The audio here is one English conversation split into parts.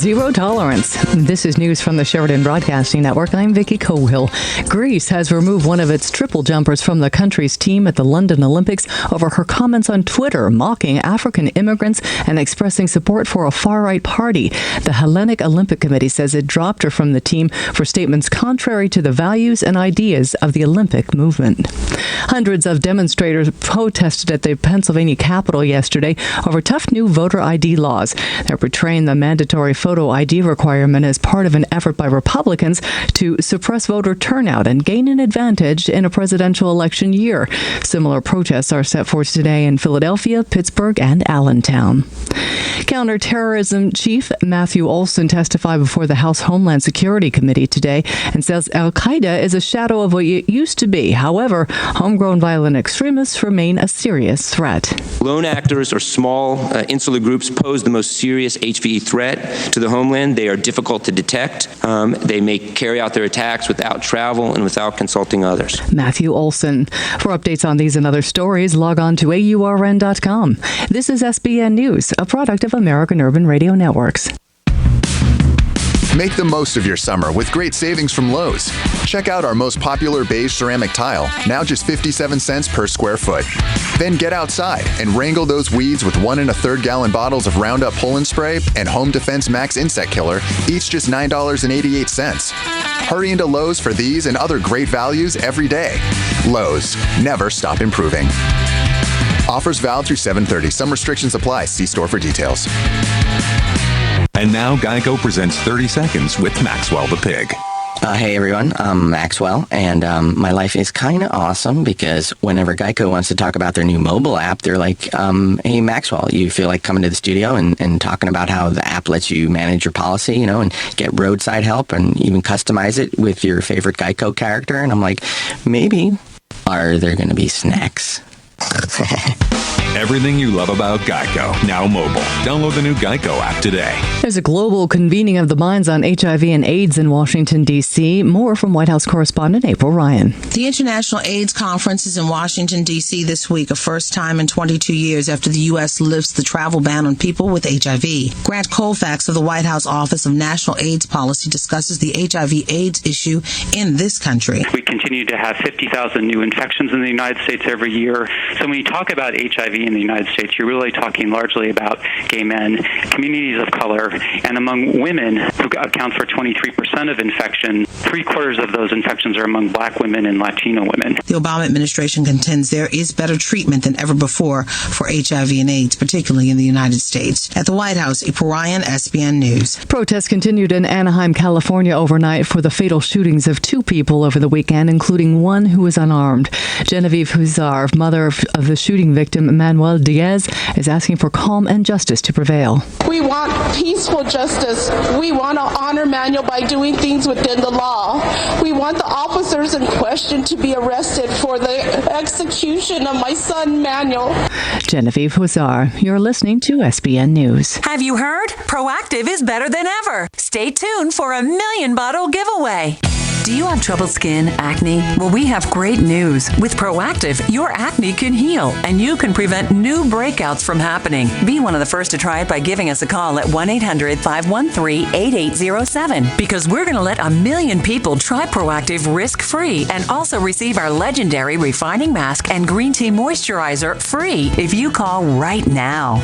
zero tolerance. This is news from the Sheridan Broadcasting Network. I'm Vicki Cohill. Greece has removed one of its triple jumpers from the country's team at the London Olympics over her comments on Twitter, mocking African immigrants and expressing support for a far-right party. The Hellenic Olympic Committee says it dropped her from the team for statements contrary to the values and ideas of the Olympic movement. Hundreds of demonstrators protested at the Pennsylvania Capitol yesterday over tough new voter ID laws. They're portraying the mandatory photo ID requirement as part of an effort by Republicans to suppress voter turnout and gain an advantage in a presidential election year. Similar protests are set forth today in Philadelphia, Pittsburgh, and Allentown. Counterterrorism Chief Matthew Olson testified before the House Homeland Security Committee today and says al-Qaeda is a shadow of what it used to be. However, homegrown violent extremists remain a serious threat. Lone actors or small insular groups pose the most serious HVE threat to the homeland. They are difficult to detect. They may carry out their attacks without travel and without consulting others. Matthew Olson. For updates on these and other stories, log on to AURN.com. This is SBN News, a product of American Urban Radio Networks. Make the most of your summer with great savings from Lowe's. Check out our most popular beige ceramic tile, now just 57 cents per square foot. Then get outside and wrangle those weeds with 1 1/3 gallon bottles of Roundup Poland Spray and Home Defense Max Insect Killer, each just $9.88. Hurry into Lowe's for these and other great values every day. Lowe's, never stop improving. Offers valid through 7/30. Some restrictions apply. See store for details. And now Geico presents 30 Seconds with Maxwell the Pig. Hey everyone, I'm Maxwell, and my life is kind of awesome because whenever Geico wants to talk about their new mobile app, they're like, hey Maxwell, you feel like coming to the studio and talking about how the app lets you manage your policy, and get roadside help and even customize it with your favorite Geico character. And I'm like, maybe. Are there going to be snacks? Everything you love about Geico, now mobile. Download the new Geico app today. There's a global convening of the minds on HIV and AIDS in Washington, D.C. More from White House correspondent April Ryan. The International AIDS Conference is in Washington, D.C. this week, a first time in 22 years after the U.S. lifts the travel ban on people with HIV. Grant Colfax of the White House Office of National AIDS Policy discusses the HIV/AIDS issue in this country. We continue to have 50,000 new infections in the United States every year. So when you talk about HIV in the United States, you're really talking largely about gay men, communities of color, and among women, who account for 23% of infection. 3/4 of those infections are among black women and Latino women. The Obama administration contends there is better treatment than ever before for HIV and AIDS, particularly in the United States. At the White House, April Ryan, SBN News. Protests continued in Anaheim, California overnight for the fatal shootings of 2 people over the weekend, including one who was unarmed. Genevieve Huszar, mother of the shooting victim, Manuel Diaz, is asking for calm and justice to prevail. We want peaceful justice. We want to honor Manuel by doing things within the law. We want the officers in question to be arrested for the execution of my son, Manuel. Genevieve Huszar, you're listening to SBN News. Have you heard? Proactive is better than ever. Stay tuned for a 1,000,000 bottle giveaway. Do you have troubled skin, acne? Well, we have great news. With Proactive, your acne can heal, and you can prevent new breakouts from happening. Be one of the first to try it by giving us a call at 1-800-513-8807, because we're going to let 1,000,000 people try Proactive risk-free and also receive our legendary refining mask and green tea moisturizer free if you call right now.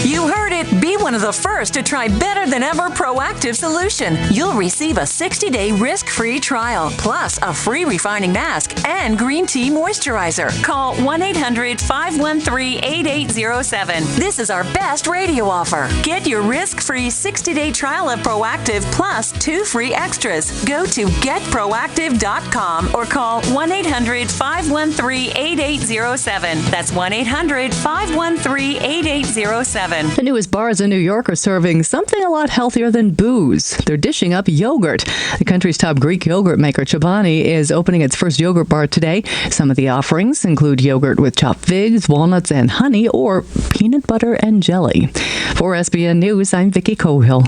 You heard it. Be one of the first to try better than ever Proactive solution. You'll receive a 60-day risk-free trial, plus a free refining mask and green tea moisturizer. Call 1-800-513-8807. This is our best radio offer. Get your risk-free 60-day trial of Proactive plus 2 free extras. Go to getproactive.com or call 1-800-513-8807. That's 1-800-513-8807. The newest bars in New York are serving something a lot healthier than booze. They're dishing up yogurt. The country's top Greek yogurt maker, Chobani, is opening its first yogurt bar today. Some of the offerings include yogurt with chopped figs, walnuts, and honey, or peanut butter and jelly. For SBN News, I'm Vicki Cohill.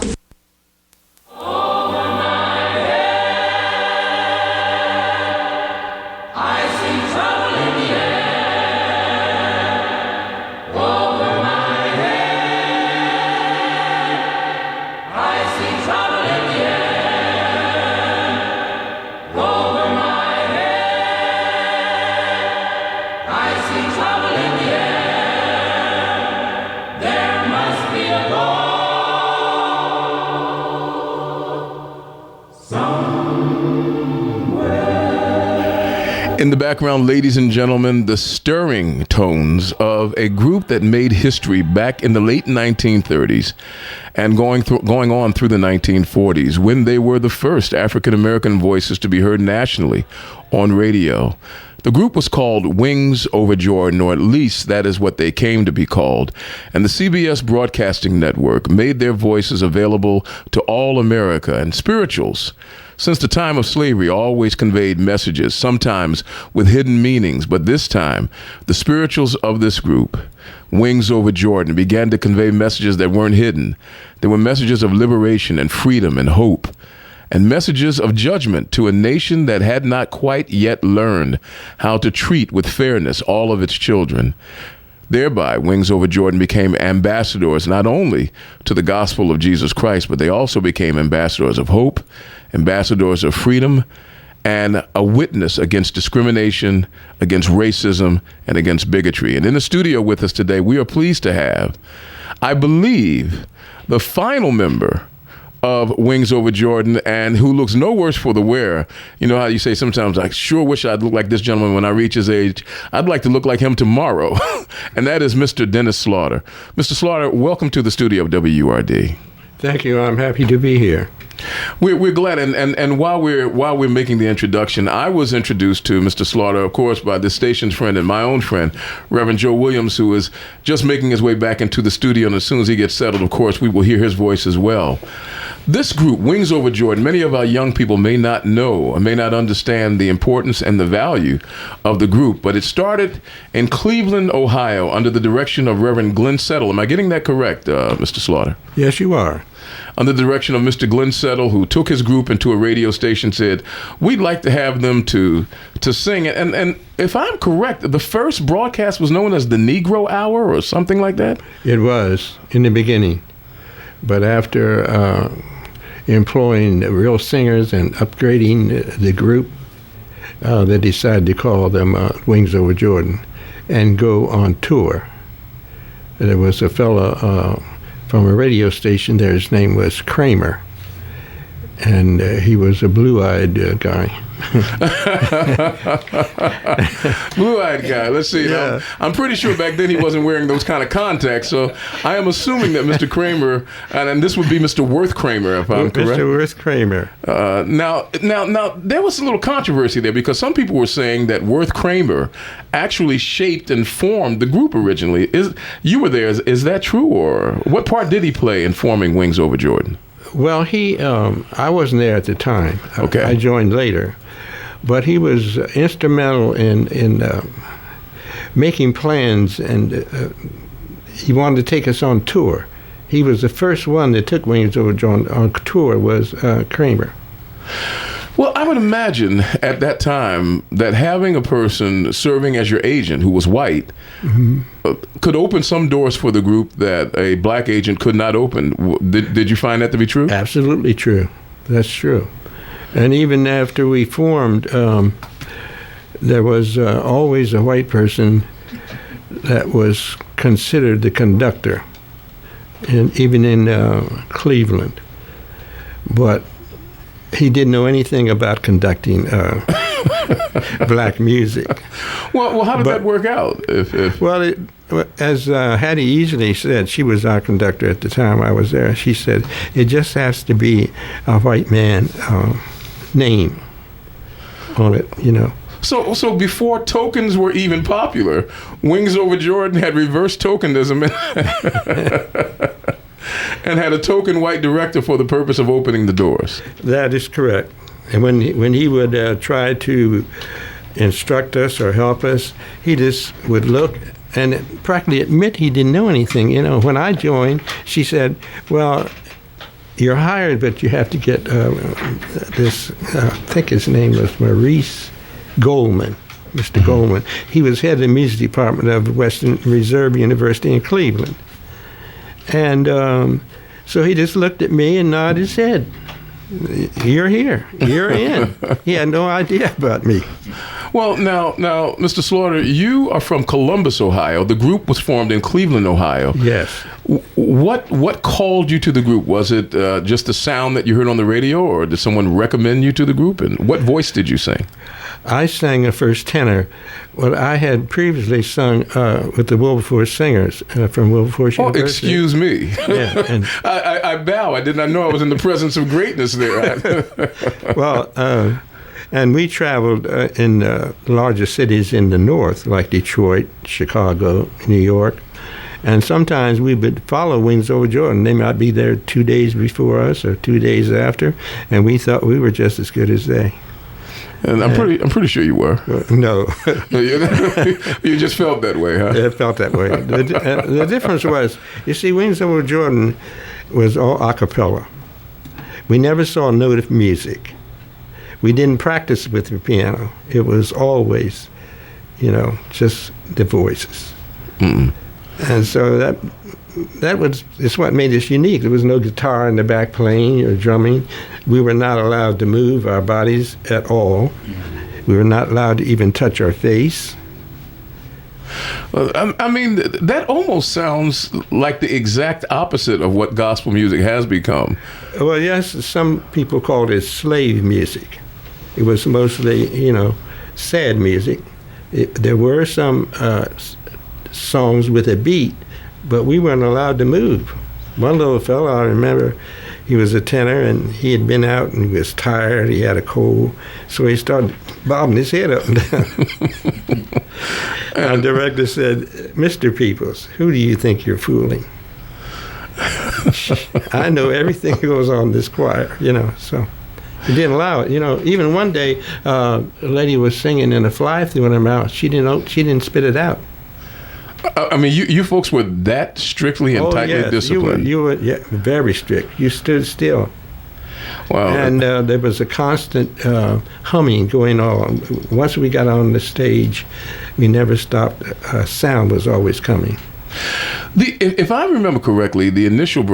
I In the background, ladies and gentlemen, the stirring tones of a group that made history back in the late 1930s and going on through the 1940s, when they were the first African-American voices to be heard nationally on radio. The group was called WingsOverJordan, or at least that is what they came to be called. And the CBS Broadcasting Network made their voices available to all America. And spirituals, since the time of slavery, always conveyed messages, sometimes with hidden meanings. But this time, the spirituals of this group, WingsOverJordan, began to convey messages that weren't hidden. They were messages of liberation and freedom and hope, and messages of judgment to a nation that had not quite yet learned how to treat with fairness all of its children. Thereby, WingsOverJordan became ambassadors not only to the gospel of Jesus Christ, but they also became ambassadors of hope, ambassadors of freedom, and a witness against discrimination, against racism, and against bigotry. And in the studio with us today, we are pleased to have, I believe, the final member of WingsOverJordan, and who looks no worse for the wear. You know how you say sometimes, I sure wish I'd look like this gentleman when I reach his age. I'd like to look like him tomorrow. And that is Mr. Dennis Slaughter. Mr. Slaughter, welcome to the studio of WURD. Thank you. I'm happy to be here. We're glad, and while we're making the introduction, I was introduced to Mr. Slaughter, of course, by this station's friend and my own friend, Reverend Joe Williams, who is just making his way back into the studio, and as soon as he gets settled, of course, we will hear his voice as well. This group, WingsOverJordan, many of our young people may not know or may not understand the importance and the value of the group, but it started in Cleveland, Ohio, under the direction of Reverend Glenn Settle. Am I getting that correct, Mr. Slaughter? Yes, you are. Under the direction of Mr. Glenn Settle, who took his group into a radio station, said, we'd like to have them to sing. And if I'm correct, the first broadcast was known as the Negro Hour or something like that? It was in the beginning. But after employing real singers and upgrading the group, they decided to call them WingsOverJordan and go on tour. There was a fellow from a radio station there. His name was Kramer, and he was a blue-eyed guy. Blue-eyed guy. Let's see. Yeah. I'm pretty sure back then he wasn't wearing those kind of contacts, so I am assuming that Mr. Kramer, and this would be Mr. Worth Kramer, if I'm correct. Mr. Worth Kramer. Now, there was a little controversy there because some people were saying that Worth Kramer actually shaped and formed the group originally. You were there. Is that true, or what part did he play in forming WingsOverJordan? Well, I wasn't there at the time. Okay. I joined later. But he was instrumental in making plans, and he wanted to take us on tour. He was the first one that took WingsOverJordan on tour, was Kramer. Well, I would imagine at that time that having a person serving as your agent who was white could open some doors for the group that a black agent could not open. Did you find that to be true? Absolutely true. That's true. And even after we formed, there was always a white person that was considered the conductor, and even in Cleveland. But he didn't know anything about conducting black music. Well, how did that work out? Well, as Hattie Easley said, she was our conductor at the time I was there. She said, it just has to be a white man name on it, you know. So before tokens were even popular, WingsOverJordan had reverse tokenism and had a token white director for the purpose of opening the doors. That is correct. And when he would try to instruct us or help us, he just would look and practically admit he didn't know anything. You know, when I joined, she said, well, you're hired, but you have to get this, I think his name was Maurice Goldman, Mr. Goldman. He was head of the music department of Western Reserve University in Cleveland. And so he just looked at me and nodded his head. You're here. You're in. He had no idea about me. Well, now, Mr. Slaughter, you are from Columbus, Ohio. The group was formed in Cleveland, Ohio. Yes. What called you to the group? Was it just the sound that you heard on the radio, or did someone recommend you to the group? And what voice did you sing? I sang a first tenor. Well, I had previously sung with the Wilberforce Singers from Wilberforce University. Oh, excuse me. Yeah, and I bow. I did not know I was in the presence of greatness there. well, and we traveled in larger cities in the north, like Detroit, Chicago, New York. And sometimes we would follow Wings Over Jordan. They might be there 2 days before us or 2 days after, and we thought we were just as good as they. And I'm pretty sure you were. No. You just felt that way, huh? It felt that way. The difference was, you see, Wings Over Jordan was all a cappella. We never saw a note of music. We didn't practice with the piano. It was always, just the voices. Mm. And so it's what made us unique. There was no guitar in the back playing or drumming. We were not allowed to move our bodies at all. We were not allowed to even touch our face. I mean, that almost sounds like the exact opposite of what gospel music has become. Well, yes, some people called it slave music. It was mostly, sad music. There were some songs with a beat, but we weren't allowed to move. One little fellow, I remember, he was a tenor, and he had been out and he was tired. He had a cold, so he started bobbing his head up and down. And the director said, "Mr. Peoples, who do you think you're fooling? I know everything that goes on in this choir, so." He didn't allow it. Even one day, a lady was singing and a fly flew in her mouth. She didn't spit it out. I mean, you folks were that strictly and tightly disciplined. You were very strict. You stood still. Wow. And there was a constant humming going on. Once we got on the stage, we never stopped. Sound was always coming. If I remember correctly, the initial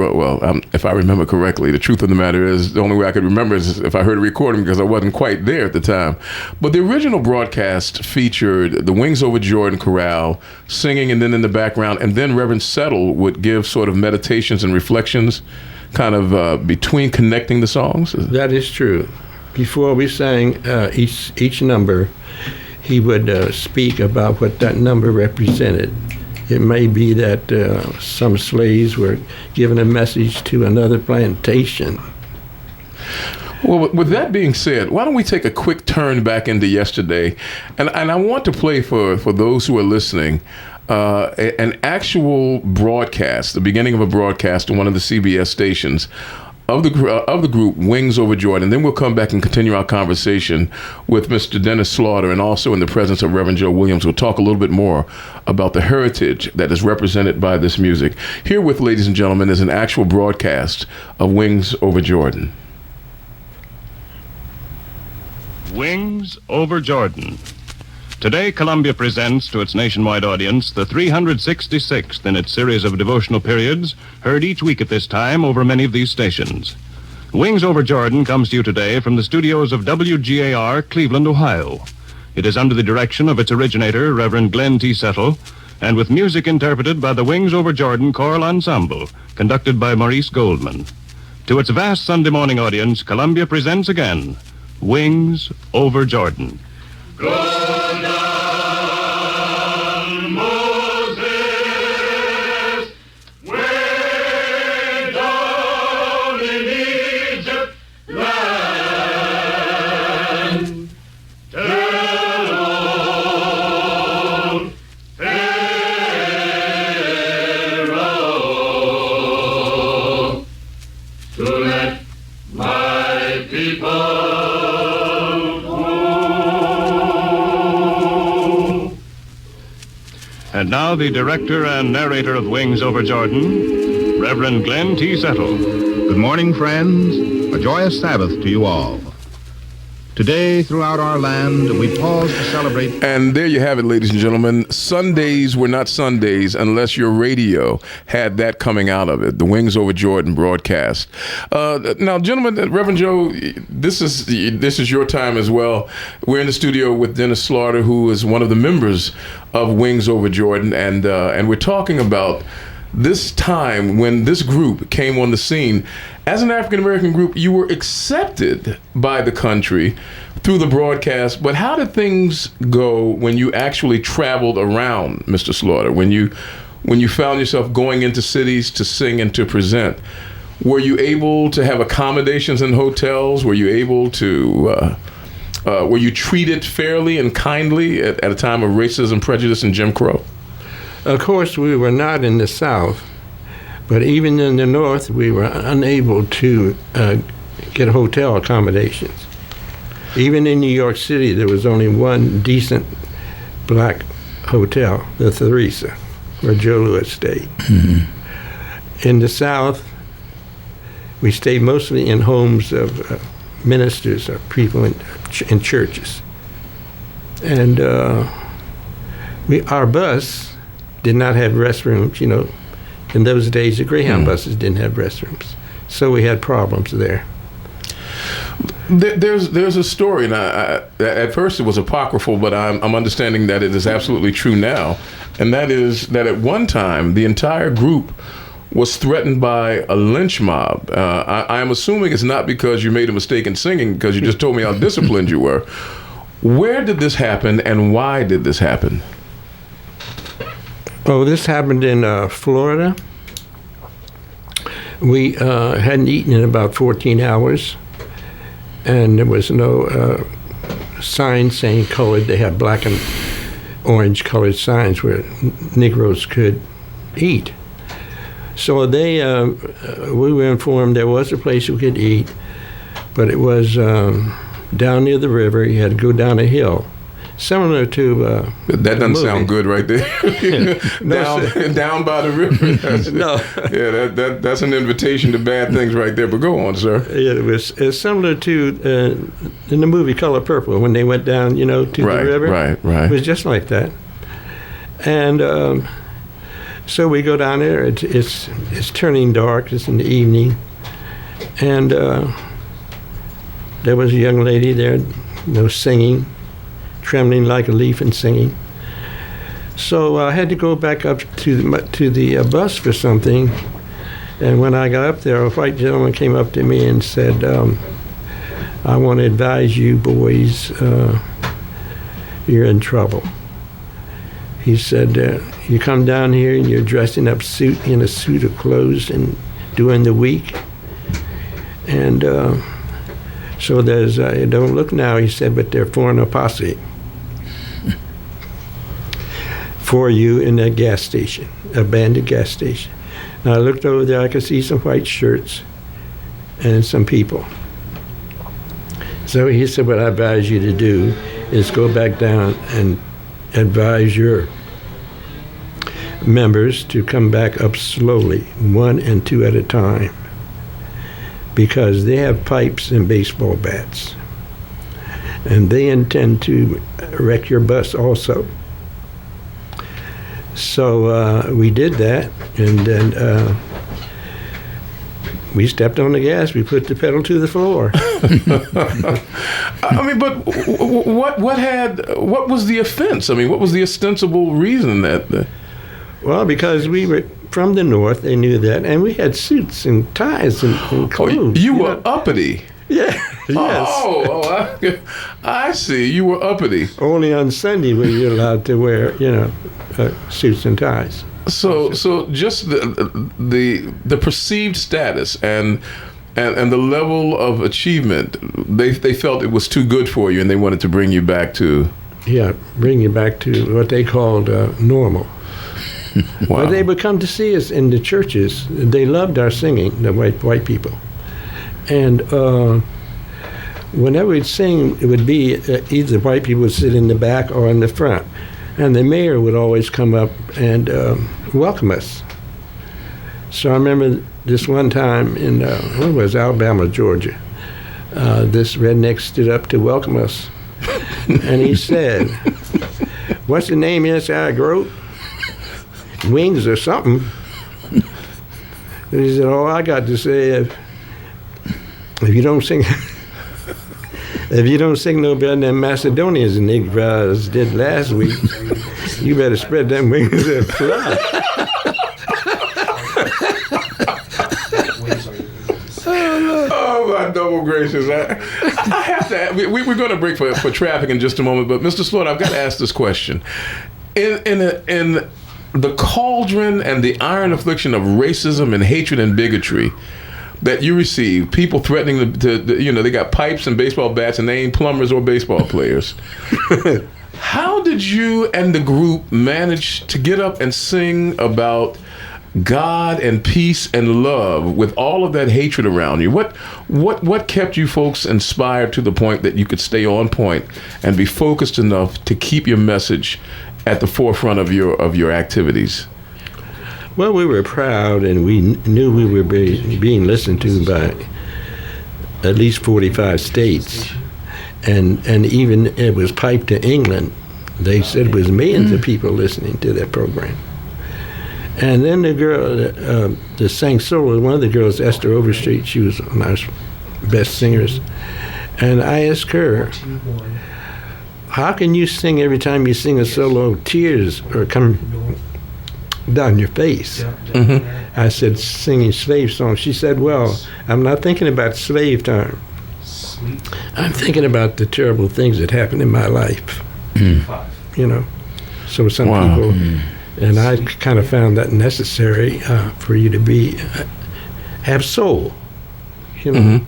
if I remember correctly, the truth of the matter is the only way I could remember is if I heard a recording because I wasn't quite there at the time. But the original broadcast featured the Wings Over Jordan chorale singing, and then in the background, and then Reverend Settle would give sort of meditations and reflections, kind of between connecting the songs. That is true. Before we sang each number, he would speak about what that number represented. It may be that some slaves were given a message to another plantation. Well, with that being said, why don't we take a quick turn back into yesterday? And I want to play for those who are listening an actual broadcast, the beginning of a broadcast on one of the CBS stations of the group Wings Over Jordan. Then we'll come back and continue our conversation with Mr. Dennis Slaughter, and also in the presence of Reverend Joe Williams. We'll talk a little bit more about the heritage that is represented by this music. Here with, ladies and gentlemen, is an actual broadcast of Wings Over Jordan. Wings Over Jordan. Today, Columbia presents to its nationwide audience the 366th in its series of devotional periods, heard each week at this time over many of these stations. Wings Over Jordan comes to you today from the studios of WGAR, Cleveland, Ohio. It is under the direction of its originator, Reverend Glenn T. Settle, and with music interpreted by the Wings Over Jordan Choral Ensemble, conducted by Maurice Goldman. To its vast Sunday morning audience, Columbia presents again Wings Over Jordan. And now the director and narrator of Wings Over Jordan, Reverend Glenn T. Settle. Good morning, friends. A joyous Sabbath to you all. Today, throughout our land, we pause to celebrate. And there you have it, ladies and gentlemen. Sundays were not Sundays unless your radio had that coming out of it, the Wings Over Jordan broadcast. Now, gentlemen, Reverend Joe, this is your time as well. We're in the studio with Dennis Slaughter, who is one of the members of Wings Over Jordan, and we're talking about this time when this group came on the scene, as an African American group, you were accepted by the country through the broadcast, but how did things go when you actually traveled around, Mr. Slaughter, when you found yourself going into cities to sing and to present? Were you able to have accommodations in hotels? Were you able to, were you treated fairly and kindly at a time of racism, prejudice, and Jim Crow? Of course, we were not in the South, but even in the North, we were unable to get hotel accommodations. Even in New York City, there was only one decent black hotel, the Theresa, where Joe Louis stayed. Mm-hmm. In the South, we stayed mostly in homes of ministers or people in churches. And our bus did not have restrooms, you know. In those days, the Greyhound buses didn't have restrooms. So we had problems there. There's a story, and at first it was apocryphal, but I'm understanding that it is absolutely true now, and that is that at one time the entire group was threatened by a lynch mob. I'm assuming it's not because you made a mistake in singing, because you just told me how disciplined you were. Where did this happen, and why did this happen? Oh, this happened in Florida. We hadn't eaten in about 14 hours, and there was no sign saying colored. They had black and orange colored signs where Negroes could eat. So we were informed there was a place we could eat, but it was down near the river. You had to go down a hill. Similar to that doesn't sound good right there. down by the river. Yeah, that's an invitation to bad things right there. But go on, sir. Yeah, it was similar to in the movie Color Purple when they went down, you know, to the river. Right. It was just like that. And so we go down there. It's turning dark. It's in the evening, and there was a young lady there, you know, singing. Trembling like a leaf and singing. So I had to go back up to the bus for something. And when I got up there, a white gentleman came up to me and said, I want to advise you boys, you're in trouble. He said, you come down here and you're dressed in a suit of clothes and during the week. And so there's, don't look now, he said, but they're foreign posse for you in that gas station, abandoned gas station. Now I looked over there, I could see some white shirts and some people. So he said, what I advise you to do is go back down and advise your members to come back up slowly, 1 and 2 at a time, because they have pipes and baseball bats. And they intend to wreck your bus also. So we did that, and then we stepped on the gas. We put the pedal to the floor. I mean, but what was the offense? I mean, what was the ostensible reason that? Well, because we were from the North, they knew that, and we had suits and ties and clothes. Oh, you were uppity. Yeah. Yes. Oh, I see. You were uppity. Only on Sunday were you allowed to wear, you know, suits and ties. So just the perceived status and the level of achievement, they felt it was too good for you, and they wanted to bring you back to. Yeah, bring you back to what they called normal. Wow. But they would come to see us in the churches. They loved our singing, the white people. And whenever we'd sing, it would be either white people would sit in the back or in the front. And the mayor would always come up and welcome us. So I remember this one time in, what was Alabama, Georgia, this redneck stood up to welcome us. And he said, what's the name inside Grove? Wings or something. And he said, oh, I got to say, if you don't sing no better than Macedonians and Negroes did last week, you better spread them wings and fly. Oh, my double gracious. I have to. We're going to break for traffic in just a moment, but Mr. Slaughter, I've got to ask this question. In the cauldron and the iron affliction of racism and hatred and bigotry that you receive, people threatening to they got pipes and baseball bats and they ain't plumbers or baseball players. How did you and the group manage to get up and sing about God and peace and love with all of that hatred around you? What kept you folks inspired to the point that you could stay on point and be focused enough to keep your message at the forefront of your activities? Well, we were proud, and we knew we were being listened to by at least 45 states, and even it was piped to England. They said it was millions of people listening to that program. And then the girl that sang solo, one of the girls, Esther Overstreet, she was one of our best singers, and I asked her, how can you sing every time you sing a solo, tears are coming down your face? Mm-hmm. I said, singing slave songs. She said, well, I'm not thinking about slave time. I'm thinking about the terrible things that happened in my life. So some people, and I kind of found that necessary for you to have soul. There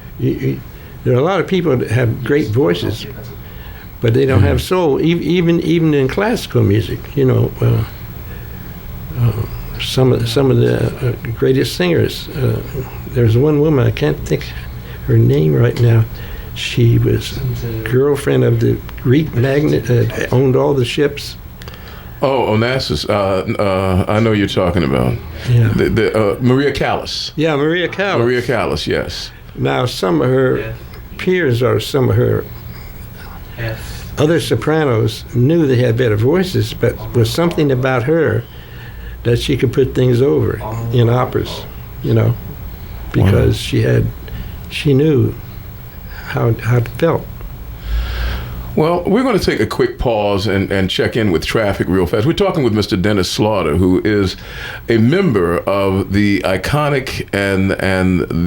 are a lot of people that have great voices, but they don't have soul, even in classical music. Some of the greatest singers. There's one woman, I can't think her name right now. She was girlfriend of the Greek magnate that owned all the ships. Oh, Onassis. I know you're talking about. Yeah. Maria Callas. Yeah, Maria Callas. Maria Callas, yes. Now, some of her peers or some of her other sopranos knew they had better voices, but was something about her that she could put things over in operas, because she knew how it felt. Well, we're going to take a quick pause and check in with traffic real fast. We're talking with Mr. Dennis Slaughter, who is a member of the iconic and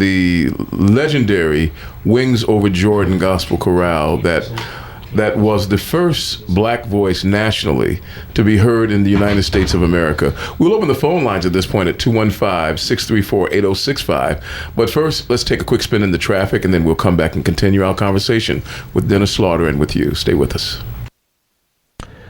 the legendary WingsOverJordan Gospel Chorale that was the first black voice nationally to be heard in the United States of America. We'll open the phone lines at this point at 215-634-8065. But first, let's take a quick spin in the traffic, and then we'll come back and continue our conversation with Dennis Slaughter and with you. Stay with us.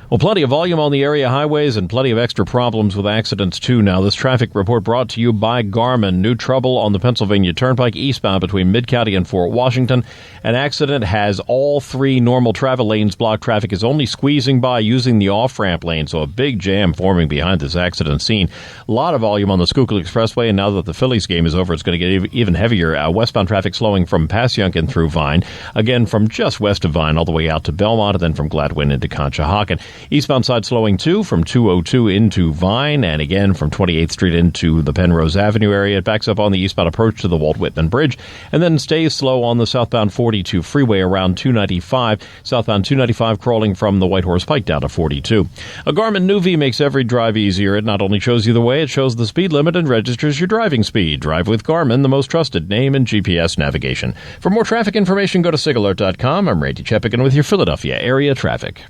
Well, plenty of volume on the area highways and plenty of extra problems with accidents, too. Now, this traffic report brought to you by Garmin. New trouble on the Pennsylvania Turnpike eastbound between Mid-County and Fort Washington. An accident has all three normal travel lanes blocked. Traffic is only squeezing by using the off-ramp lane, so a big jam forming behind this accident scene. A lot of volume on the Schuylkill Expressway, and now that the Phillies game is over, it's going to get even heavier. Westbound traffic slowing from Passyunk through Vine. Again, from just west of Vine all the way out to Belmont, and then from Gladwin into Conshohocken. Eastbound side slowing, too, from 202 into Vine, and again from 28th Street into the Penrose Avenue area. It backs up on the eastbound approach to the Walt Whitman Bridge, and then stays slow on the southbound 42 freeway around 295. Southbound 295 crawling from the White Horse Pike down to 42. A Garmin Nuvi makes every drive easier. It not only shows you the way, it shows the speed limit and registers your driving speed. Drive with Garmin, the most trusted name in GPS navigation. For more traffic information, go to SigAlert.com. I'm Randy Cheppigan with your Philadelphia area traffic.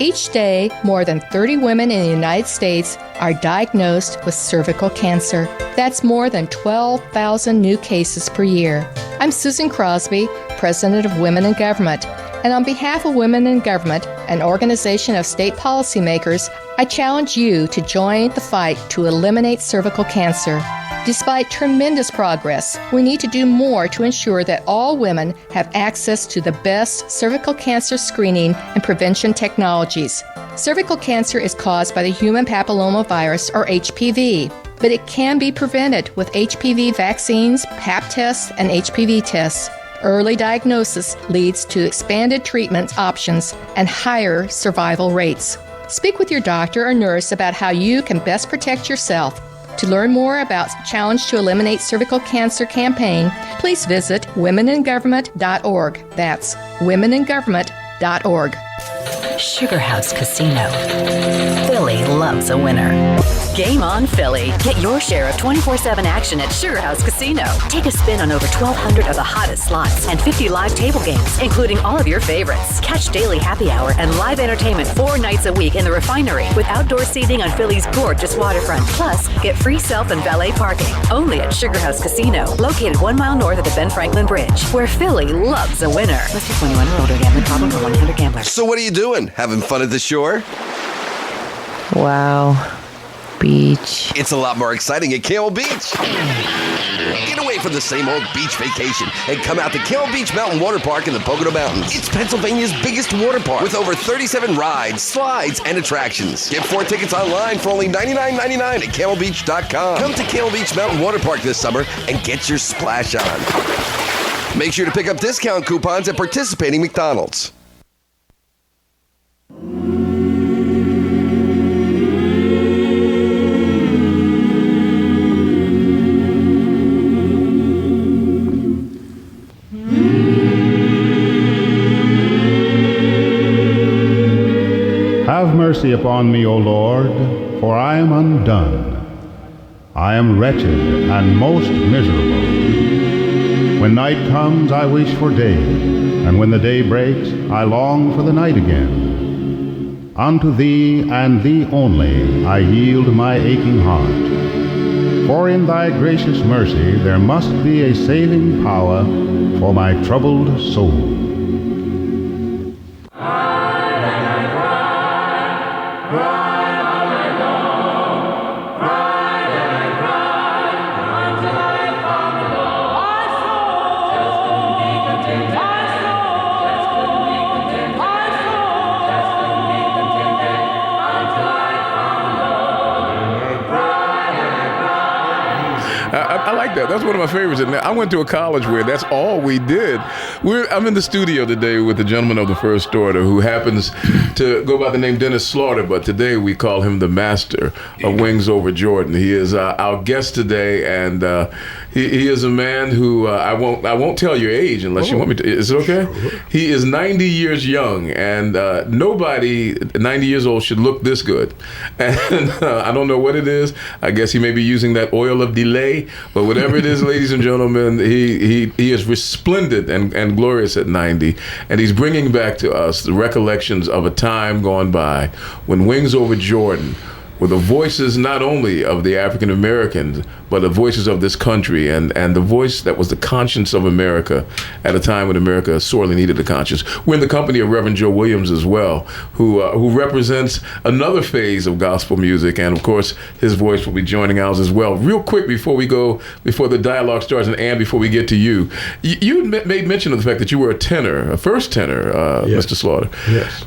Each day, more than 30 women in the United States are diagnosed with cervical cancer. That's more than 12,000 new cases per year. I'm Susan Crosby, President of Women in Government, and on behalf of Women in Government, an organization of state policymakers, I challenge you to join the fight to eliminate cervical cancer. Despite tremendous progress, we need to do more to ensure that all women have access to the best cervical cancer screening and prevention technologies. Cervical cancer is caused by the human papillomavirus, or HPV, but it can be prevented with HPV vaccines, Pap tests, and HPV tests. Early diagnosis leads to expanded treatment options and higher survival rates. Speak with your doctor or nurse about how you can best protect yourself. To learn more about Challenge to Eliminate Cervical Cancer campaign, please visit womeningovernment.org. That's womeningovernment.org. Sugar House Casino. Philly loves a winner. Game On Philly. Get your share of 24/7 action at Sugar House Casino. Take a spin on over 1,200 of the hottest slots and 50 live table games, including all of your favorites. Catch daily happy hour and live entertainment 4 nights a week in the Refinery with outdoor seating on Philly's gorgeous waterfront. Plus, get free self and valet parking. Only at Sugar House Casino, located 1 mile north of the Ben Franklin Bridge, where Philly loves a winner. Must be 21 or older. Gambling problem for 100 gamblers. So what are you doing? Having fun at the shore? Wow. Beach. It's a lot more exciting at Camel Beach. Get away from the same old beach vacation and come out to Camel Beach Mountain Water Park in the Pocono Mountains. It's Pennsylvania's biggest water park with over 37 rides, slides, and attractions. Get 4 tickets online for only $99.99 at CamelBeach.com. Come to Camel Beach Mountain Water Park this summer and get your splash on. Make sure to pick up discount coupons at participating McDonald's. Have mercy upon me, O Lord, for I am undone. I am wretched and most miserable. When night comes, I wish for day, and when the day breaks, I long for the night again. Unto thee and thee only I yield my aching heart. For in thy gracious mercy there must be a saving power for my troubled soul. I like that. That's one of my favorites. And I went to a college where that's all we did. I'm in the studio today with the gentleman of the First Order who happens to go by the name Dennis Slaughter, but today we call him the master of WingsOverJordan. He is our guest today, and he is a man who I won't tell your age unless you want me to. Is it okay? Sure. He is 90 years young, and nobody 90 years old should look this good. And I don't know what it is. I guess he may be using that oil of delay, but whatever it is, ladies and gentlemen, he is resplendent and glorious at 90, and he's bringing back to us the recollections of a time gone by when WingsOverJordan were the voices not only of the African Americans, but the voices of this country, and the voice that was the conscience of America at a time when America sorely needed a conscience. We're in the company of Reverend Joe Williams as well, who represents another phase of gospel music, and of course his voice will be joining ours as well. Real quick before the dialogue starts, and before we get to you, you made mention of the fact that you were a first tenor, yes. Mr. Slaughter. Yes.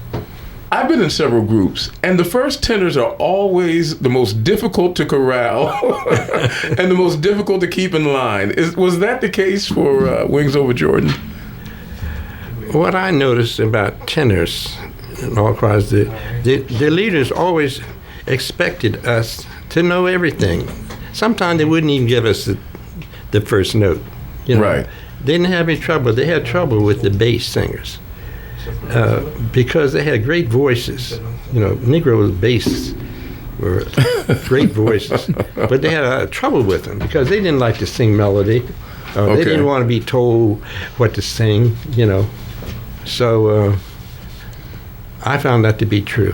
I've been in several groups, and the first tenors are always the most difficult to corral and the most difficult to keep in line. Was that the case for WingsOverJordan? What I noticed about tenors all across the leaders always expected us to know everything. Sometimes they wouldn't even give us the first note. Right. They didn't have any trouble. They had trouble with the bass singers. Because they had great voices. Negro bass were great voices, but they had trouble with them because they didn't like to sing melody. They didn't want to be told what to sing, So I found that to be true.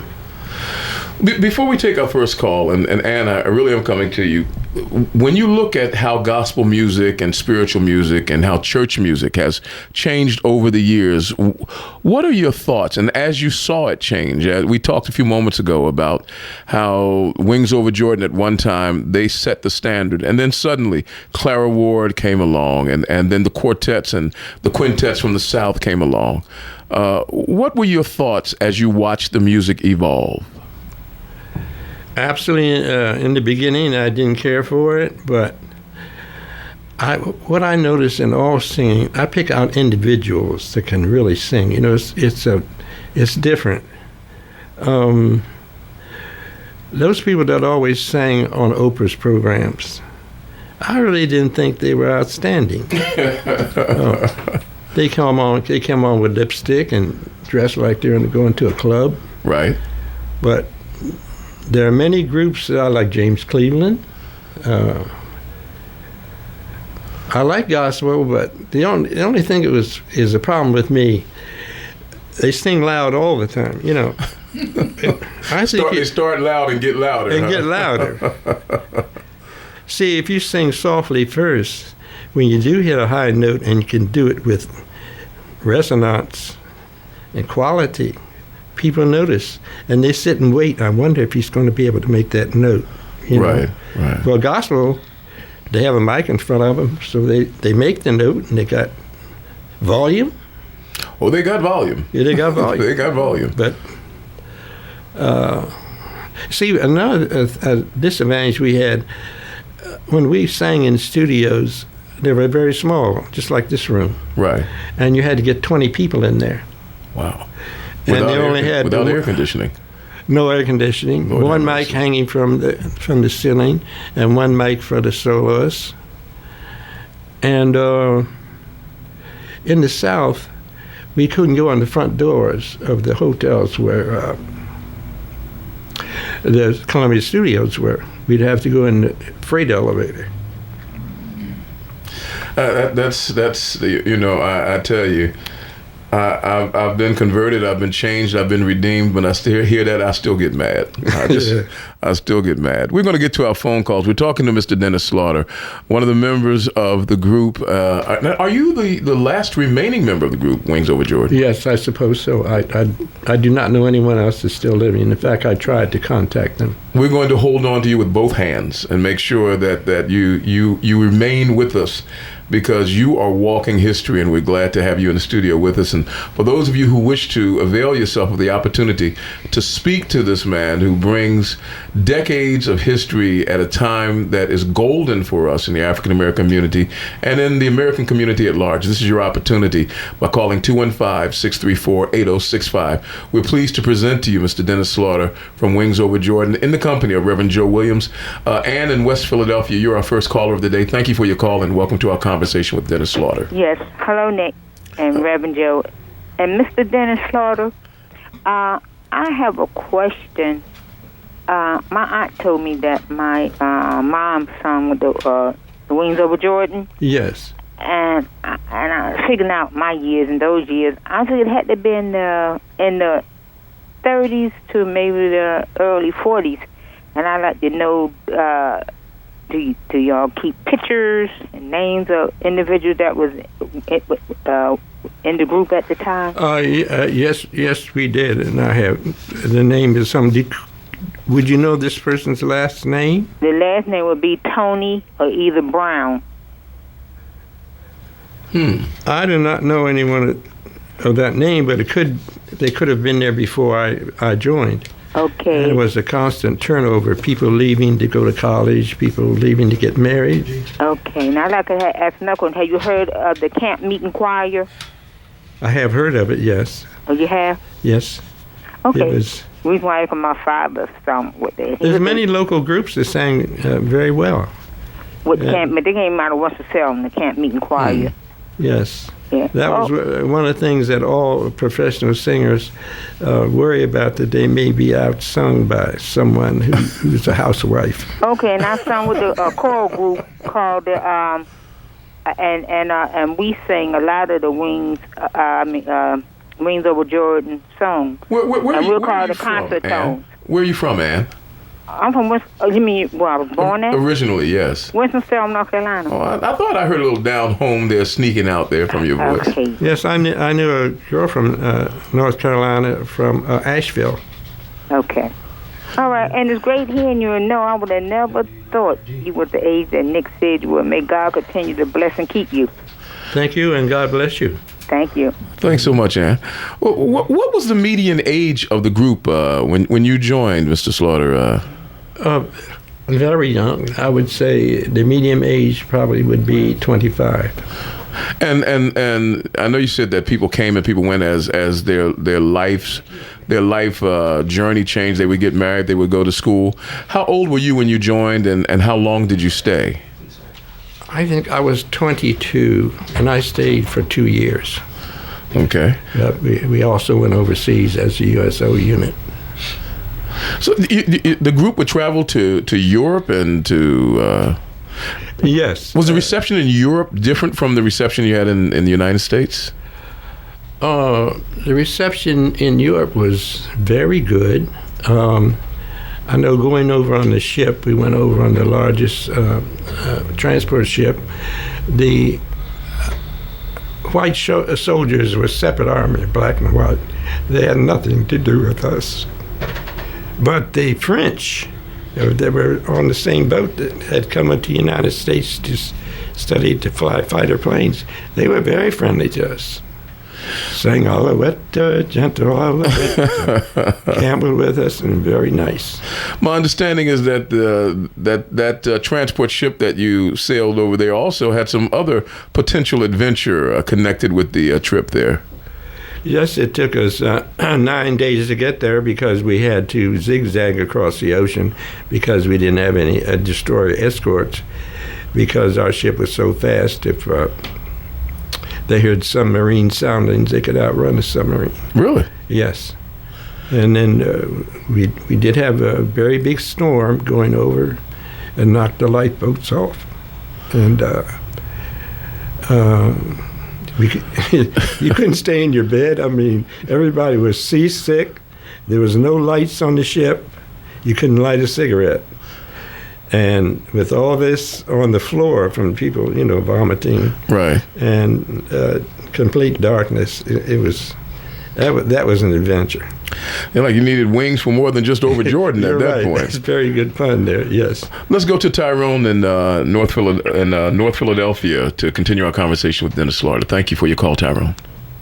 Before we take our first call, and Anna, I really am coming to you. When you look at how gospel music and spiritual music and how church music has changed over the years, what are your thoughts? And as you saw it change, we talked a few moments ago about how WingsOverJordan at one time, they set the standard. And then suddenly Clara Ward came along, and then the quartets and the quintets from the South came along. What were your thoughts as you watched the music evolve? Absolutely. In the beginning, I didn't care for it, but what I notice in all singing, I pick out individuals that can really sing. It's different. Those people that always sang on Oprah's programs, I really didn't think they were outstanding. They came on with lipstick and dressed like they're going to a club. Right. But there are many groups like James Cleveland. I like gospel, but the only thing is a problem with me. They sing loud all the time, you know. They start loud and get louder. And get louder. See, if you sing softly first, when you do hit a high note and you can do it with resonance and quality, people notice. And they sit and wait. I wonder if he's going to be able to make that note. You know? Right. Well, gospel, they have a mic in front of them, so they make the note, and they got volume. Oh, they got volume. Yeah, they got volume. They got volume. But see, another disadvantage we had when we sang in studios, they were very small, just like this room. Right. And you had to get 20 people in there. Wow. And they only had without air conditioning. No air conditioning. Lord one mic hanging from the ceiling, and one mic for the soloists. And in the South, we couldn't go on the front doors of the hotels where the Columbia Studios were. We'd have to go in the freight elevator. That's you know, I tell you, I've been converted, I've been changed, I've been redeemed. When I still hear that, I still get mad. I still get mad. We're going to get to our phone calls. We're talking to Mr. Dennis Slaughter, one of the members of the group. Are you the last remaining member of the group, WingsOverJordan? Yes, I suppose so. I do not know anyone else that's still living. In fact, I tried to contact them. We're going to hold on to you with both hands and make sure that you remain with us, because you are walking history, and we're glad to have you in the studio with us. And for those of you who wish to avail yourself of the opportunity to speak to this man who brings decades of history at a time that is golden for us in the African American community and in the American community at large, this is your opportunity by calling 215-634-8065. We're pleased to present to you Mr. Dennis Slaughter from WingsOverJordan in the company of Reverend Joe Williams. Ann in West Philadelphia, you're our first caller of the day. Thank you for your call, and welcome to our conversation with Dennis Slaughter. Yes. Hello, Nick and Reverend Joe. And Mr. Dennis Slaughter, I have a question. My aunt told me that my mom sung with the WingsOverJordan. Yes. And I figured out my years and those years. I think it had to be in the 30s to maybe the early 40s. And I'd like to know, do y'all keep pictures and names of individuals that was in the group at the time? Yes, we did. And I have, the name is somebody. Would you know this person's last name? The last name would be Tony or either Brown. I do not know anyone of that name, but they could have been there before I joined. Okay. And it was a constant turnover. People leaving to go to college, people leaving to get married. Okay. Now, I'd like to ask another one. Have you heard of the Camp Meeting Choir? I have heard of it, yes. Oh, you have? Yes. Okay. It was, reason why my father sung with it. There's many local groups that sang very well. With camp, but they came out of Winston-Salem, the Camp Meeting Choir. Yes. Yeah. That was one of the things that all professional singers worry about, that they may be outsung by someone who's a housewife. Okay, and I sung with a choral group called and we sang a lot of the WingsOverJordan songs. We'll call it the concert tones. Where are you from, Ann? I'm from West. You mean where I was born at? Originally, yes. Winston-Salem, North Carolina. Oh, I thought I heard a little down home there sneaking out there from your voice. Okay. Yes, I knew a girl from North Carolina, from Asheville. Okay. All right, and it's great hearing you. And no, I would have never thought you were the age that Nick said you were. May God continue to bless and keep you. Thank you, and God bless you. Thank you. Thanks so much, Ann. What was the median age of the group when you joined, Mr. Slaughter? Very young. I would say the median age probably would be 25. And I know you said that people came and people went as their life journey changed. They would get married, they would go to school. How old were you when you joined, and how long did you stay? I think I was 22, and I stayed for 2 years. Okay. We also went overseas as a USO unit. So the group would travel to Europe and to... Yes. Was the reception in Europe different from the reception you had in the United States? The reception in Europe was very good. I know going over on the ship, we went over on the largest transport ship. The white soldiers were separate army, black and white. They had nothing to do with us. But the French, they were on the same boat that had come into the United States to study to fly fighter planes. They were very friendly to us. Sang Alouette, gentle Alouette, gambled with us, and very nice. My understanding is that that transport ship that you sailed over there also had some other potential adventure connected with the trip there. Yes, it took us 9 days to get there because we had to zigzag across the ocean because we didn't have any destroyer escorts because our ship was so fast. If they heard submarine soundings, they could outrun a submarine. Really? Yes. And then we did have a very big storm going over and knocked the lifeboats off. And you couldn't stay in your bed. I mean, everybody was seasick. There was no lights on the ship. You couldn't light a cigarette. And with all this on the floor from people, vomiting, right, and complete darkness, that was an adventure. Yeah, like you needed wings for more than just over Jordan at that point. It's very good fun there. Yes. Let's go to Tyrone in North Philadelphia to continue our conversation with Dennis Slaughter. Thank you for your call, Tyrone.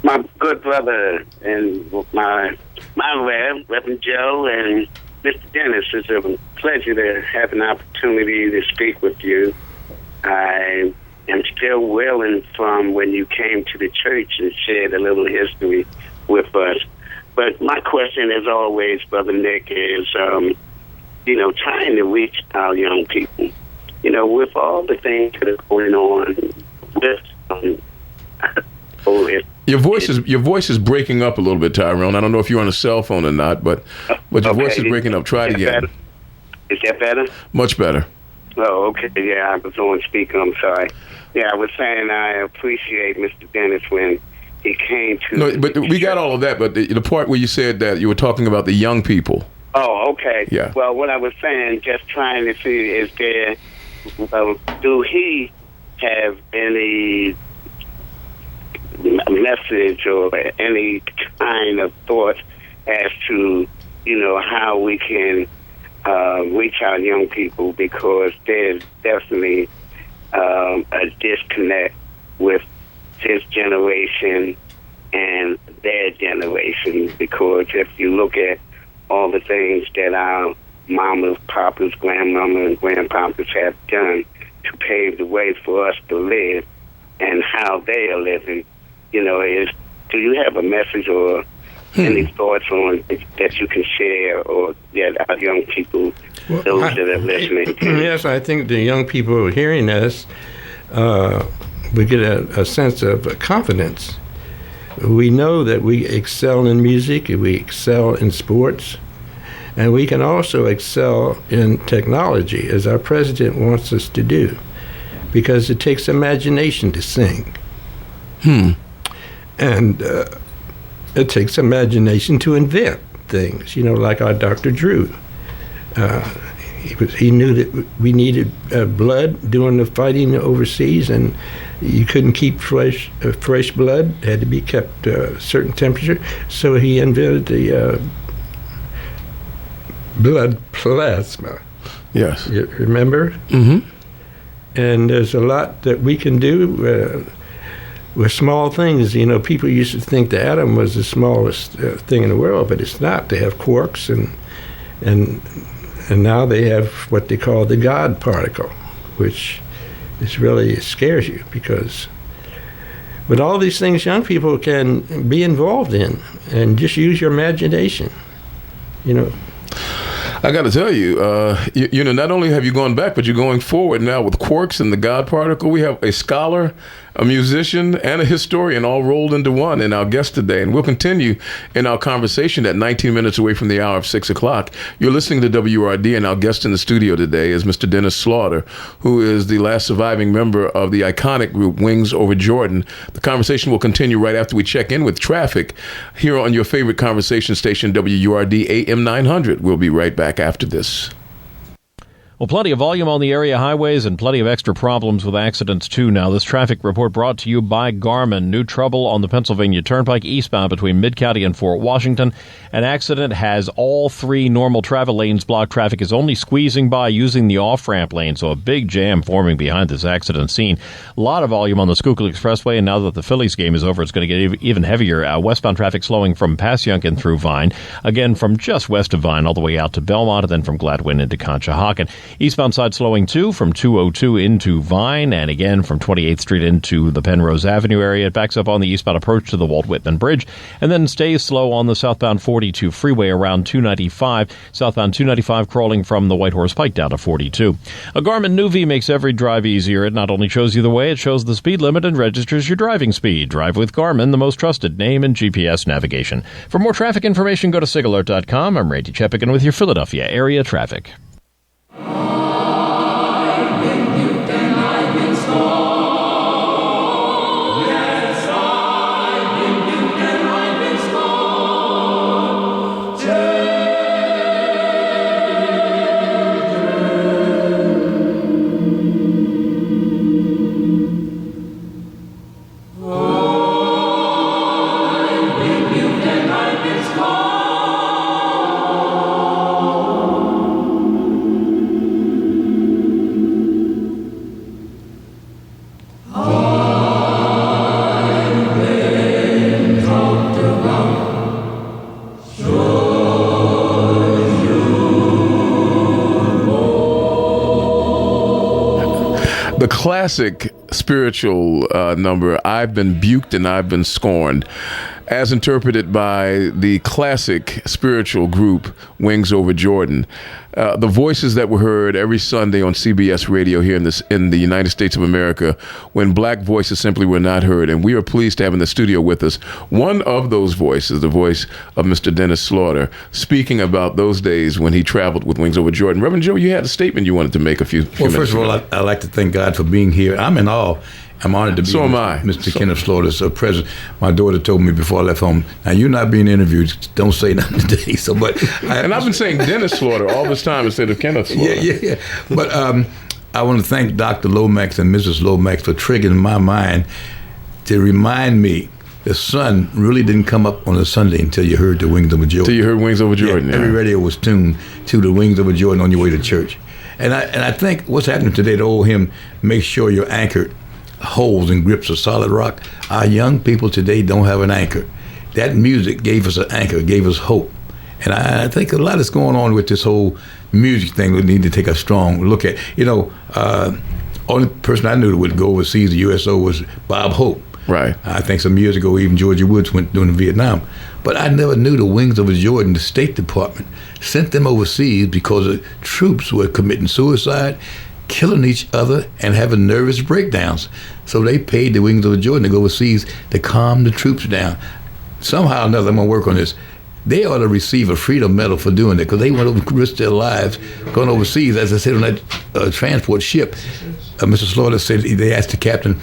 My good brother and my Reverend Joe and Mr. Dennis, it's a pleasure to have an opportunity to speak with you. I am still reeling from when you came to the church and shared a little history with us. But my question, as always, Brother Nick, is, trying to reach our young people. With all the things that are going on with Your voice is breaking up a little bit, Tyrone. I don't know if you're on a cell phone or not, but your voice is breaking up. Try it again. Better? Is that better? Much better. Oh, okay. Yeah, I was on speaker. I'm sorry. Yeah, I was saying I appreciate Mr. Dennis when he came to... No, but we got all of that, but the part where you said that you were talking about the young people. Oh, okay. Yeah. Well, what I was saying, just trying to see, is there... do he have any message or any kind of thought as to, how we can reach our young people, because there's definitely a disconnect with his generation and their generation, because if you look at all the things that our mamas, papas, grandmama, and grandpapas have done to pave the way for us to live and how they are living, do you have a message or any thoughts on that you can share, or that our young people, those that are listening to? Yes, I think the young people hearing us, we get a sense of confidence. We know that we excel in music, we excel in sports, and we can also excel in technology, as our president wants us to do, because it takes imagination to sing. And it takes imagination to invent things, like our Dr. Drew. He knew that we needed blood during the fighting overseas, and you couldn't keep fresh blood. It had to be kept a certain temperature. So he invented the blood plasma. Yes. You remember? Mm-hmm. And there's a lot that we can do with small things. People used to think the atom was the smallest thing in the world, but it's not. They have quarks, and now they have what they call the God particle, which is really scares you, because with all these things young people can be involved in, and just use your imagination. I got to tell you, you know, not only have you gone back, but you're going forward now with Quarks and the God Particle. We have a scholar, a musician, and a historian all rolled into one in our guest today. And we'll continue in our conversation at 19 minutes away from the hour of 6 o'clock. You're listening to WRD, and our guest in the studio today is Mr. Dennis Slaughter, who is the last surviving member of the iconic group WingsOverJordan. The conversation will continue right after we check in with traffic here on your favorite conversation station, WURD AM 900. We'll be right back after this. Well, plenty of volume on the area highways and plenty of extra problems with accidents, too. Now, this traffic report brought to you by Garmin. New trouble on the Pennsylvania Turnpike eastbound between Mid-County and Fort Washington. An accident has all three normal travel lanes blocked. Traffic is only squeezing by using the off-ramp lane, so a big jam forming behind this accident scene. A lot of volume on the Schuylkill Expressway, and now that the Phillies game is over, it's going to get even heavier. Westbound traffic slowing from Passyunkin through Vine. Again, from just west of Vine all the way out to Belmont, and then from Gladwin into Conshohocken. Eastbound side slowing, too, from 202 into Vine, and again from 28th Street into the Penrose Avenue area. It backs up on the eastbound approach to the Walt Whitman Bridge, and then stays slow on the southbound 42 freeway around 295. Southbound 295 crawling from the White Horse Pike down to 42. A Garmin Nuvi makes every drive easier. It not only shows you the way, it shows the speed limit and registers your driving speed. Drive with Garmin, the most trusted name in GPS navigation. For more traffic information, go to sigalert.com. I'm Randy Chepigan with your Philadelphia area traffic. The classic spiritual number, I've Been Buked and I've Been Scorned, as interpreted by the classic spiritual group WingsOverJordan. The voices that were heard every Sunday on CBS radio here in the United States of America when black voices simply were not heard. And we are pleased to have in the studio with us one of those voices, the voice of Mr. Dennis Slaughter, speaking about those days when he traveled with WingsOverJordan. Reverend Joe, you had a statement you wanted to make a few minutes ago. Well, first of all, I'd like to thank God for being here. I'm in awe. I'm honored to be Mr. Kenneth Slaughter's president. My daughter told me before I left home, now you're not being interviewed, don't say nothing today. So, and I've been saying Dennis Slaughter all this time instead of Kenneth Slaughter. Yeah. But I want to thank Dr. Lomax and Mrs. Lomax for triggering my mind to remind me the sun really didn't come up on a Sunday until you heard the WingsOverJordan. Until you heard WingsOverJordan, yeah. Every radio was tuned to the WingsOverJordan on your way to church. And I think what's happening today, the old hymn, make sure you're anchored, holds and grips a solid rock. Our young people today don't have an anchor. That music gave us an anchor, gave us hope. And I think a lot is going on with this whole music thing we need to take a strong look at. You know, only person I knew that would go overseas, the USO, was Bob Hope. Right. I think some years ago, even Georgia Woods went doing Vietnam. But I never knew the WingsOverJordan, the State Department, sent them overseas because the troops were committing suicide, killing each other, and having nervous breakdowns. So they paid the WingsOverJordan to go overseas to calm the troops down. Somehow or another, I'm going to work on this. They ought to receive a Freedom Medal for doing that, because they went over and risked their lives going overseas. As I said on that transport ship, Mr. Slaughter said, they asked the captain,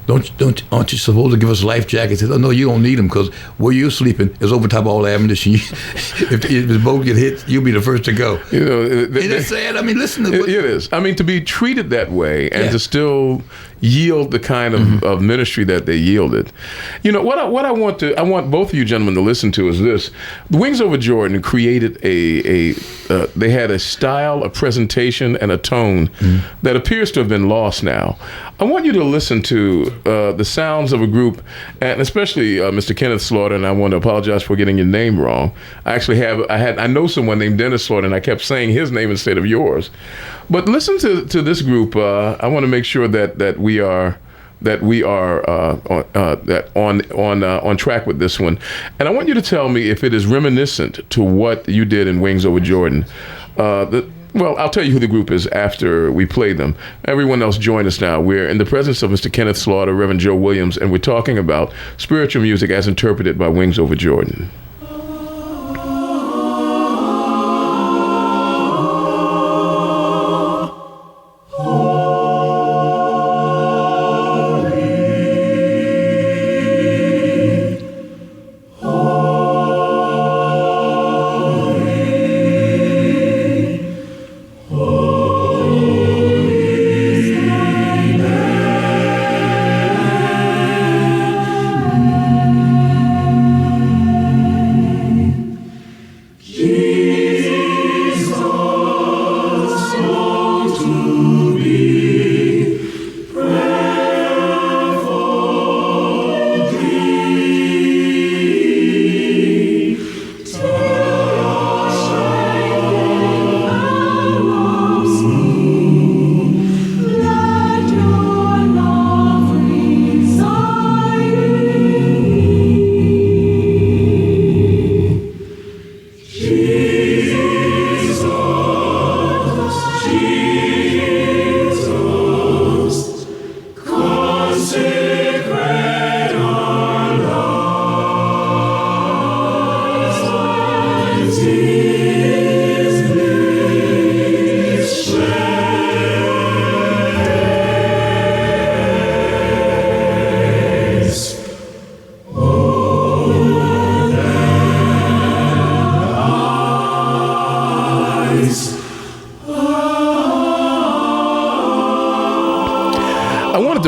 aren't you supposed to give us life jackets? He said, oh, no, you don't need them, because where you're sleeping is over top of all the ammunition. if the boat get hit, you'll be the first to go. You know, it's sad. I mean, listen to it is. I mean, to be treated that way and to still yield the kind of ministry that they yielded. You know, what I want both of you gentlemen to listen to is this. The WingsOverJordan created they had a style, a presentation, and a tone that appears to have been lost now. I want you to listen to the sounds of a group, and especially Mr. Kenneth Slaughter, and I want to apologize for getting your name wrong. I know someone named Dennis Slaughter, and I kept saying his name instead of yours. But listen to this group. I want to make sure that we are on track with this one, and I want you to tell me if it is reminiscent to what you did in WingsOverJordan. Well, I'll tell you who the group is after we play them. Everyone else join us now. We're in the presence of Mr. Kenneth Slaughter, Reverend Joe Williams, and we're talking about spiritual music as interpreted by Wings Over Jordan.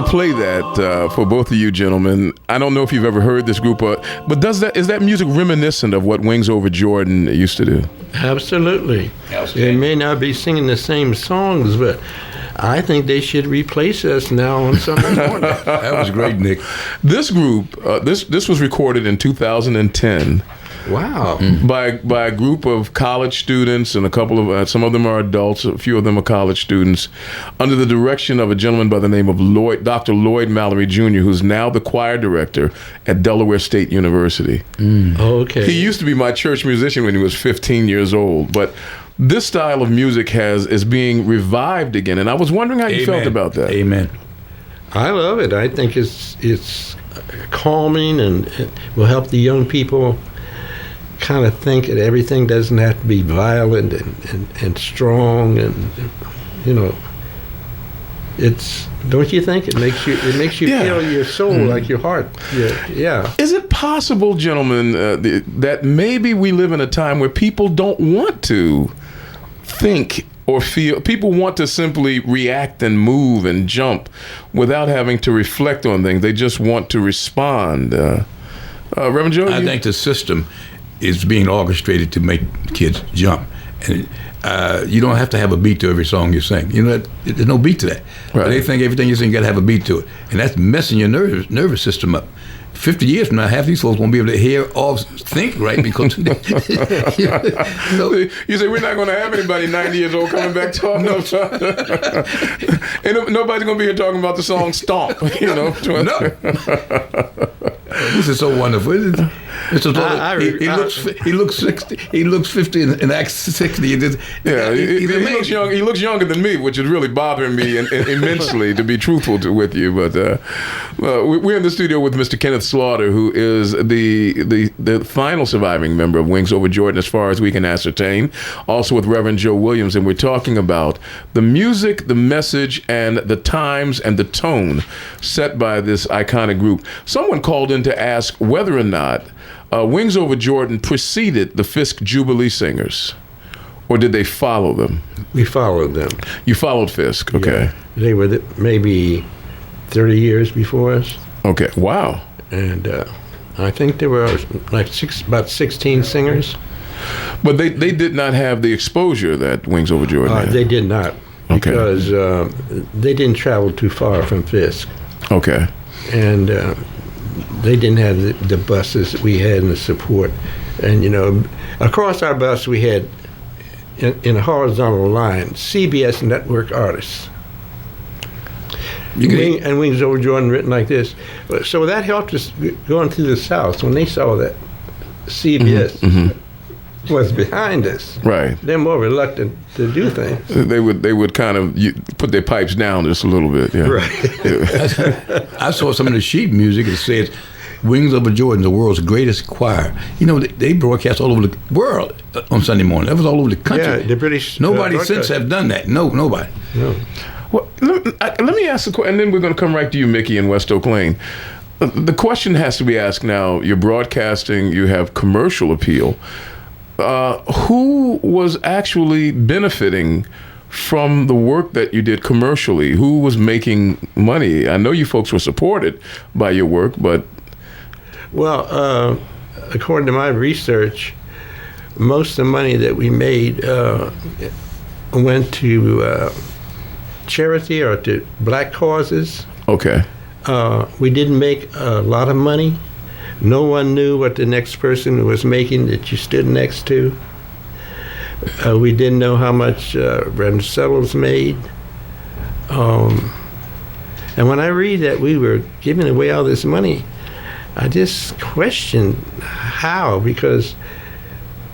Play that for both of you gentlemen. I don't know if you've ever heard this group, but is that music reminiscent of what Wings Over Jordan used to do? Absolutely. They may not be singing the same songs, but I think they should replace us now on Sunday morning. That was great, Nick. This group, this was recorded in 2010. Wow! By a group of college students, and a couple of some of them are adults, a few of them are college students, under the direction of a gentleman by the name of Dr. Lloyd Mallory Jr., who's now the choir director at Delaware State University. Okay. He used to be my church musician when he was 15 years old, but this style of music is being revived again, and I was wondering how you felt about that. Amen. I love it. I think it's calming, and it will help the young people kind of think that everything doesn't have to be violent and strong, and it's, don't you think it makes you feel your soul like your heart? Yeah. Is it possible, gentlemen, that maybe we live in a time where people don't want to think or feel? People want to simply react and move and jump without having to reflect on things. They just want to respond. Reverend Joe? I think the system is being orchestrated to make kids jump, and you don't have to have a beat to every song you sing. There's no beat to that. Right. But they think everything you sing got to have a beat to it, and that's messing your nervous system up. 50 years from now, half these folks won't be able to hear or think right because you say we're not going to have anybody 90 years old coming back talking. No, and nobody's going to be here talking about the song "Stomp." No. This is so wonderful. He looks 60. He looks 50 and acts 60. He looks young. He looks younger than me, which is really bothering me immensely, to be truthful with you. But we're in the studio with Mr. Kenneth Slaughter, who is the final surviving member of Wings Over Jordan, as far as we can ascertain. Also with Reverend Joe Williams, and we're talking about the music, the message, and the times and the tone set by this iconic group. Someone called in to ask whether or not Wings Over Jordan preceded the Fisk Jubilee Singers, or did they follow them? We followed them. You followed Fisk, okay. Yeah. They were maybe 30 years before us. Okay, wow. And I think there were about 16 singers. But they did not have the exposure that Wings Over Jordan had. They did not, because they didn't travel too far from Fisk. Okay. And they didn't have the buses that we had and the support. And, across our bus we had, in a horizontal line, CBS network artists. And Wings Over Jordan written like this. So that helped us going through the South when they saw that CBS was behind us. Right. They're more reluctant to do things. They would kind of put their pipes down just a little bit. Yeah. Right. I saw some of the sheet music. It said, Wings Over Jordan, the world's greatest choir. You know, they broadcast all over the world on Sunday morning. That was all over the country. Yeah, the British. Nobody since have done that. No, nobody. No. Well, let me ask a question, and then we're going to come right to you, Mickey, in West Oak Lane. The question has to be asked now. You're broadcasting. You have commercial appeal. Who was actually benefiting from the work that you did commercially? Who was making money? I know you folks were supported by your work, but... Well, according to my research, most of the money that we made went to charity or to black causes. Okay. We didn't make a lot of money. No one knew what the next person was making that you stood next to. We didn't know how much Reverend Settles made. And when I read that we were giving away all this money, I just questioned how, because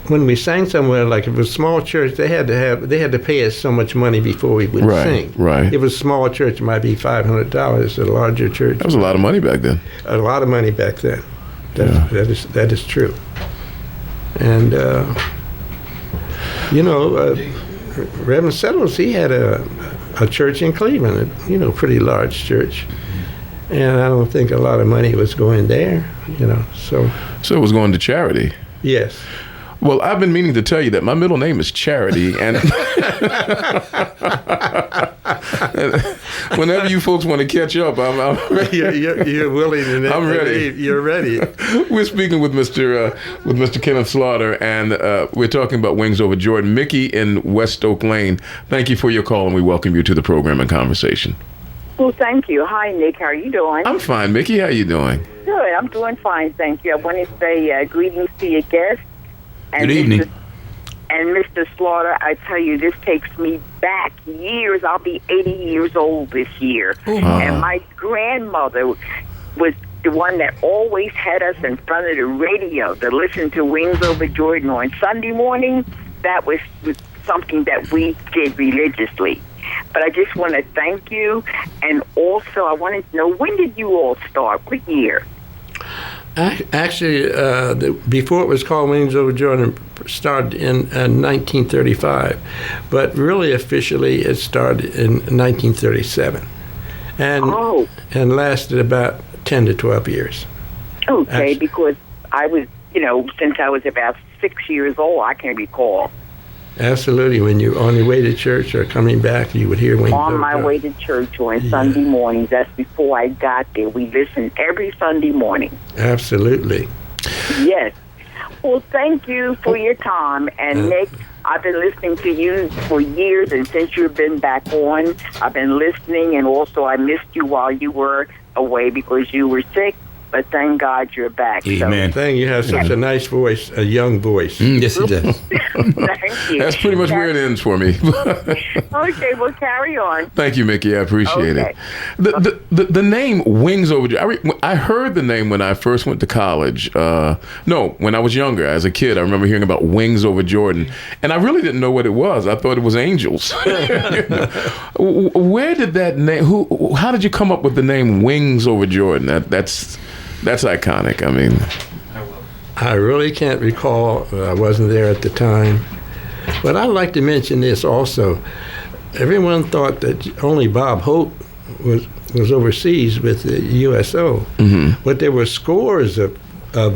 when we sang somewhere, like if it was a small church, they had to pay us so much money before we would sing. Right. If it was a small church, it might be $500. A larger church, that was a lot of money back then. A lot of money back then. That is true. And Reverend Settles, he had a church in Cleveland, pretty large church. And I don't think a lot of money was going there, so. So it was going to charity? Yes. Well, I've been meaning to tell you that my middle name is Charity, and whenever you folks want to catch up, I'm ready. You're willing and I'm ready. You're ready. We're speaking with Mr. Kenneth Slaughter, and we're talking about Wings Over Jordan. Mickey in West Oak Lane, thank you for your call, and we welcome you to the program and conversation. Well, thank you. Hi, Nick. How are you doing? I'm fine, Mickey. How you doing? Good. I'm doing fine, thank you. I want to say greetings to your guest. Good evening. Mr. Slaughter, I tell you, this takes me back years. I'll be 80 years old this year. And my grandmother was the one that always had us in front of the radio to listen to Wings Over Jordan on Sunday morning. That was something that we did religiously. But I just want to thank you. And also, I wanted to know, when did you all start? What year? Actually, before it was called Wings Over Jordan, started in 1935. But really, officially, it started in 1937. And lasted about 10 to 12 years. Okay, Actually. Because I was, since I was about 6 years old, I can recall. Absolutely. When you're on your way to church or coming back, you would hear Wings Over On my Jordan. way to church on Sunday mornings. That's before I got there. We listened every Sunday morning. Absolutely. Yes. Well, thank you for your time. And Nick, I've been listening to you for years, and since you've been back on, I've been listening, and also I missed you while you were away because you were sick. But thank God you're back. Amen. Thank you. Have such a nice voice, a young voice. Yes, it does. Thank you. That's pretty much where it ends for me. Okay, well, carry on. Thank you, Mickey. I appreciate it. The name Wings Over Jordan, I heard the name when I first went to college. When I was younger, as a kid, I remember hearing about Wings Over Jordan. And I really didn't know what it was. I thought it was angels. Where did that name, how did you come up with the name Wings Over Jordan? That's iconic. I mean, I really can't recall. I wasn't there at the time. But I'd like to mention this also. Everyone thought that only Bob Hope was overseas with the USO. Mm-hmm. But there were scores of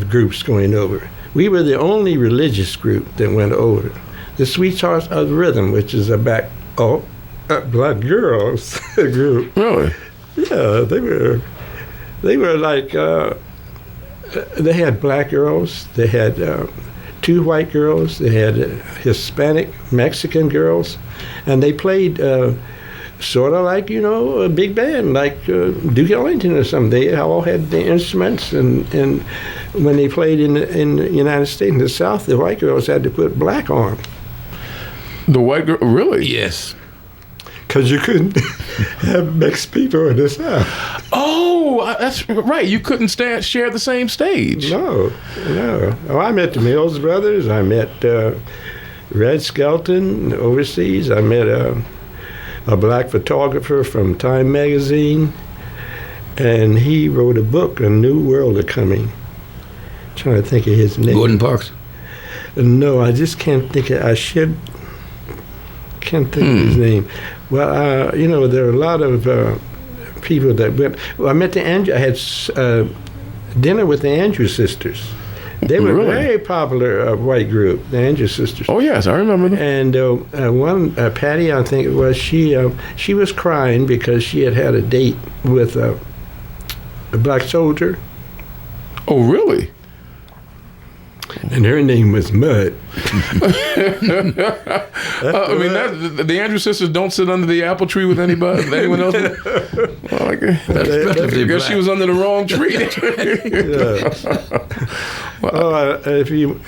groups going over. We were the only religious group that went over. The Sweethearts of Rhythm, which is a black girls group. Really? Yeah, they were like, they had black girls, they had 2 white girls, they had Hispanic, Mexican girls, and they played sort of like, a big band, like Duke Ellington or something. They all had the instruments, and when they played in the United States, in the South, the white girls had to put black on. The white girl, really? Yes. Because you couldn't have mixed people in the South. Oh, Oh, that's right. You couldn't share the same stage. No. Oh, I met the Mills Brothers. I met Red Skelton overseas. I met a black photographer from Time magazine, and he wrote a book, A New World of Coming. I'm trying to think of his name. Gordon Parks? No, I just can't think of. Can't think of his name. Well, there are a lot of people that went. Well, I met I had dinner with the Andrews sisters. They were a very popular white group, the Andrews sisters. Oh yes, I remember them. And one Patty, I think it was, she was crying because she had a date with a black soldier. Oh really? And her name was Mud. The Andrews sisters don't sit under the apple tree with anybody. Anyone else? I guess she was under the wrong tree.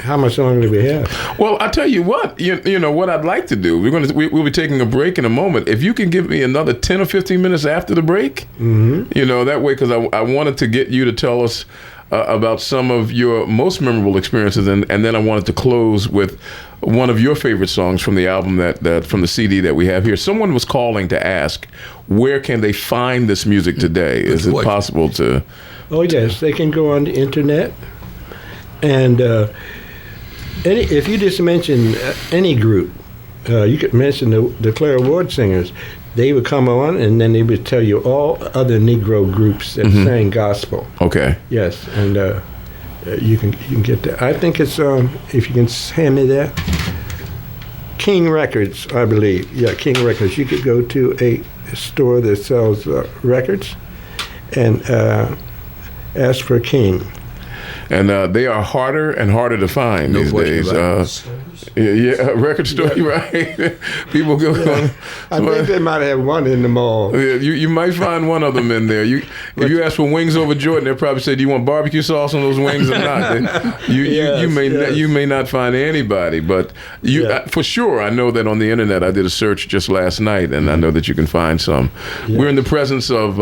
How much longer do we have? Well, I tell you what. You know what I'd like to do. We'll be taking a break in a moment. If you can give me another 10 or 15 minutes after the break, that way, because I wanted to get you to tell us about some of your most memorable experiences, and then I wanted to close with one of your favorite songs from the album that from the CD that we have here. Someone was calling to ask, where can they find this music today? Is it possible to? Oh yes, they can go on the internet, and if you just mention any group, you could mention the Claire Ward Singers. They would come on, and then they would tell you all other Negro groups that sang gospel. Okay. Yes, and you can get that. I think it's if you can hand me that, King Records, I believe. Yeah, King Records. You could go to a store that sells records, and ask for King. And they are harder and harder to find these days. Record store, right? People go on. I think they might have one in the mall. You might find one of them in there. If you ask for WingsOverJordan, they'll probably say, "Do you want barbecue sauce on those wings or not?" You may not find anybody, but for sure, I know that on the internet, I did a search just last night, and I know that you can find some. Yeah. We're in the presence of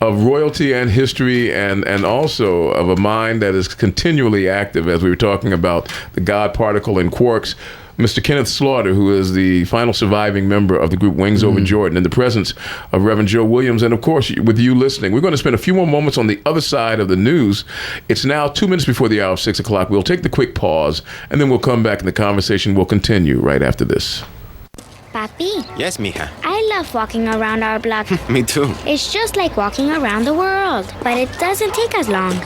royalty and history, and also of a mind that is continually active, as we were talking about the God particle and quarks. Mr. Kenneth Slaughter, who is the final surviving member of the group WingsOverJordan, in the presence of Reverend Joe Williams, and of course with you listening. We're going to spend a few more moments on the other side of the news. It's now 2 minutes before the hour of 6 o'clock. We'll take the quick pause, and then we'll come back, and the conversation will continue right after this. Papi? Yes, mija. I love walking around our block. Me too. It's just like walking around the world, but it doesn't take as long.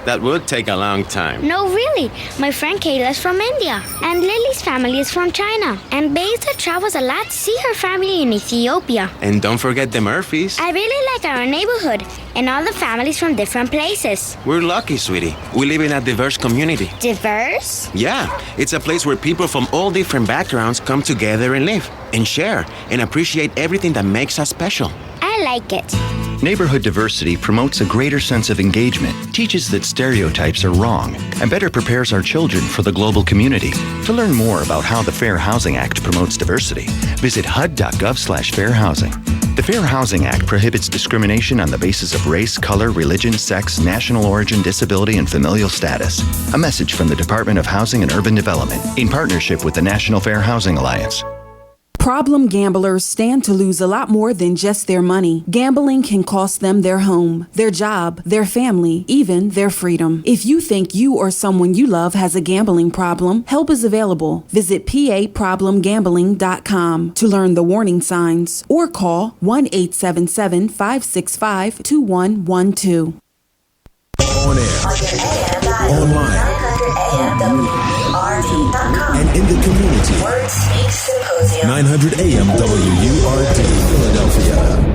That would take a long time. No, really. My friend Kayla's from India, and Lily's family is from China, and Beza travels a lot to see her family in Ethiopia. And don't forget the Murphys. I really like our neighborhood, and all the families from different places. We're lucky, sweetie. We live in a diverse community. Diverse? Yeah. It's a place where people from all different backgrounds come together and live, and share, and appreciate everything that makes us special. I like it. Neighborhood diversity promotes a greater sense of engagement, teaches that stereotypes are wrong, and better prepares our children for the global community. To learn more about how the Fair Housing Act promotes diversity, visit hud.gov/fairhousing. The Fair Housing Act prohibits discrimination on the basis of race, color, religion, sex, national origin, disability, and familial status. A message from the Department of Housing and Urban Development in partnership with the National Fair Housing Alliance. Problem gamblers stand to lose a lot more than just their money. Gambling can cost them their home, their job, their family, even their freedom. If you think you or someone you love has a gambling problem, help is available. Visit paproblemgambling.com to learn the warning signs or call 1-877-565-2112. On air, online, and in the community. 900 AM WURD, Philadelphia.